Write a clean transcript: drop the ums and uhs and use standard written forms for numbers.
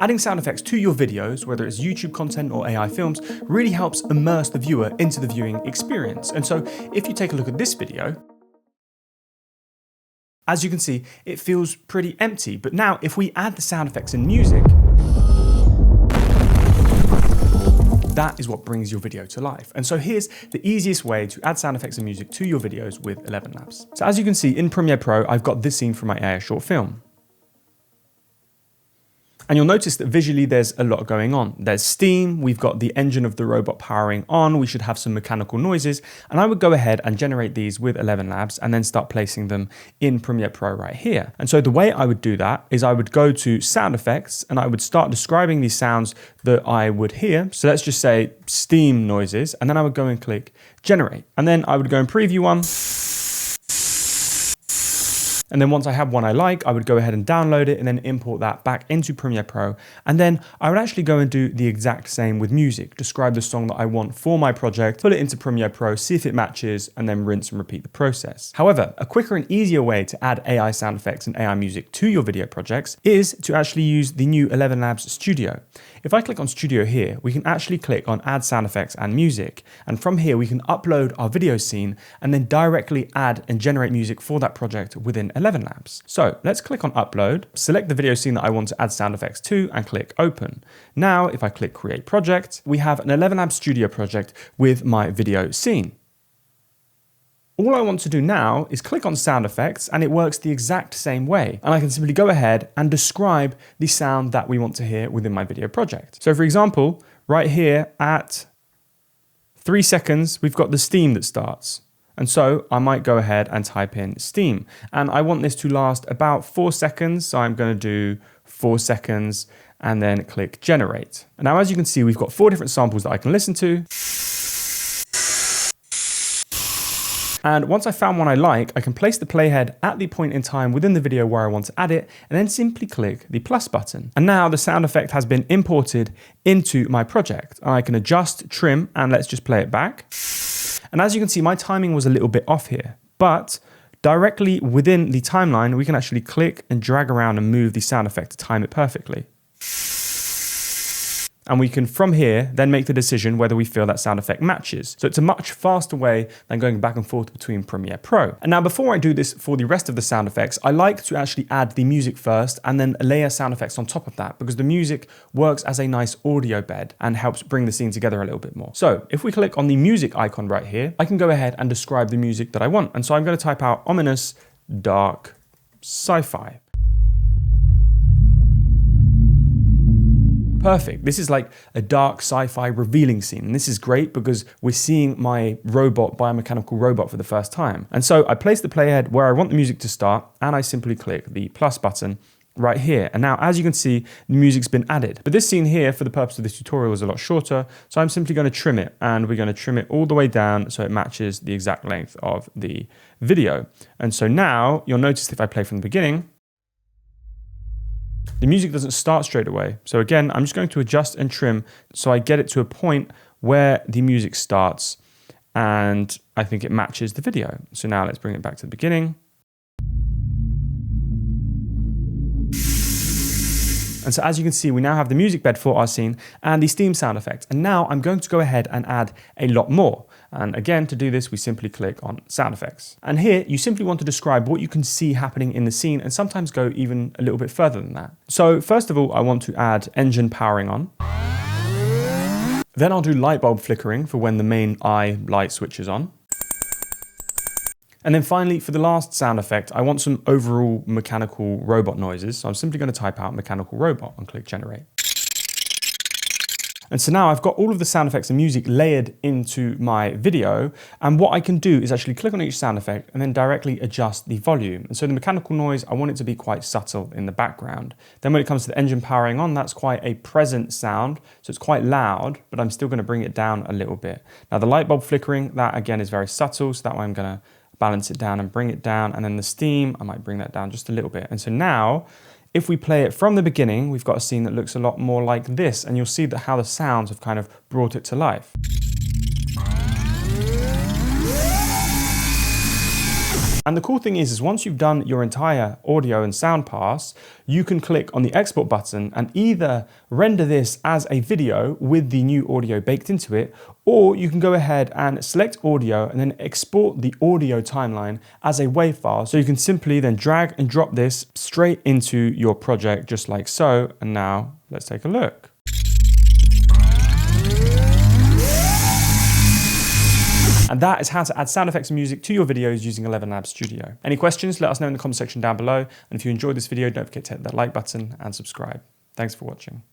Adding sound effects to your videos, whether it's YouTube content or AI films, really helps immerse the viewer into the viewing experience. And so if you take a look at this video, as you can see, it feels pretty empty. But now if we add the sound effects and music, that is what brings your video to life. And so here's the easiest way to add sound effects and music to your videos with ElevenLabs. So as you can see in Premiere Pro, I've got this scene from my AI short film. And you'll notice that visually there's a lot going on. There's steam, we've got the engine of the robot powering on, we should have some mechanical noises, and I would go ahead and generate these with ElevenLabs and then start placing them in Premiere Pro right here. And so the way I would do that is I would go to sound effects and I would start describing these sounds that I would hear. So let's just say steam noises, and then I would go and click generate. And then I would go and preview one. And then once I have one I like, I would go ahead and download it and then import that back into Premiere Pro. And then I would actually go and do the exact same with music, describe the song that I want for my project, put it into Premiere Pro, see if it matches, and then rinse and repeat the process. However, a quicker and easier way to add AI sound effects and AI music to your video projects is to actually use the new ElevenLabs Studio. If I click on Studio here, we can actually click on Add Sound Effects and Music. And from here, we can upload our video scene and then directly add and generate music for that project within ElevenLabs. So let's click on Upload, select the video scene that I want to add sound effects to, and click Open. Now, if I click Create Project, we have an ElevenLabs Studio project with my video scene. All I want to do now is click on sound effects and it works the exact same way. And I can simply go ahead and describe the sound that we want to hear within my video project. So for example, right here at 3 seconds, we've got the steam that starts. And so I might go ahead and type in steam. And I want this to last about 4 seconds. So I'm going to do 4 seconds and then click generate. And now, as you can see, we've got 4 different samples that I can listen to. And once I found one I like, I can place the playhead at the point in time within the video where I want to add it, and then simply click the plus button. And now the sound effect has been imported into my project. I can adjust, trim, and let's just play it back. And as you can see, my timing was a little bit off here, but directly within the timeline, we can actually click and drag around and move the sound effect to time it perfectly. And we can, from here, then make the decision whether we feel that sound effect matches. So it's a much faster way than going back and forth between Premiere Pro. And now, before I do this for the rest of the sound effects, I like to actually add the music first and then layer sound effects on top of that, because the music works as a nice audio bed and helps bring the scene together a little bit more. So if we click on the music icon right here, I can go ahead and describe the music that I want. And so I'm going to type out ominous, dark, sci-fi. Perfect. This is like a dark sci-fi revealing scene. And this is great because we're seeing my robot, biomechanical robot, for the first time. And so I place the playhead where I want the music to start, and I simply click the plus button right here. And now, as you can see, the music's been added. But this scene here, for the purpose of this tutorial, is a lot shorter. So I'm simply going to trim it, and we're going to trim it all the way down so it matches the exact length of the video. And so now you'll notice if I play from the beginning, the music doesn't start straight away. So again, I'm just going to adjust and trim so I get it to a point where the music starts and I think it matches the video. So now let's bring it back to the beginning. And so as you can see, we now have the music bed for our scene and the steam sound effect. And now I'm going to go ahead and add a lot more. And again, to do this, we simply click on sound effects. And here you simply want to describe what you can see happening in the scene and sometimes go even a little bit further than that. So first of all, I want to add engine powering on. Then I'll do light bulb flickering for when the main eye light switches on. And then finally, for the last sound effect, I want some overall mechanical robot noises. So I'm simply going to type out mechanical robot and click generate. And so now I've got all of the sound effects and music layered into my video. And what I can do is actually click on each sound effect and then directly adjust the volume. And so the mechanical noise, I want it to be quite subtle in the background. Then when it comes to the engine powering on, that's quite a present sound. So it's quite loud, but I'm still going to bring it down a little bit. Now the light bulb flickering, that again is very subtle. So that way I'm going to balance it down and bring it down. And then the steam, I might bring that down just a little bit. And so now, if we play it from the beginning, we've got a scene that looks a lot more like this, and you'll see that how the sounds have kind of brought it to life. And the cool thing is once you've done your entire audio and sound pass, you can click on the export button and either render this as a video with the new audio baked into it, or you can go ahead and select audio and then export the audio timeline as a WAV file. So you can simply then drag and drop this straight into your project just like so. And now let's take a look. And that is how to add sound effects and music to your videos using ElevenLabs Studio. Any questions, let us know in the comment section down below. And if you enjoyed this video, don't forget to hit that like button and subscribe. Thanks for watching.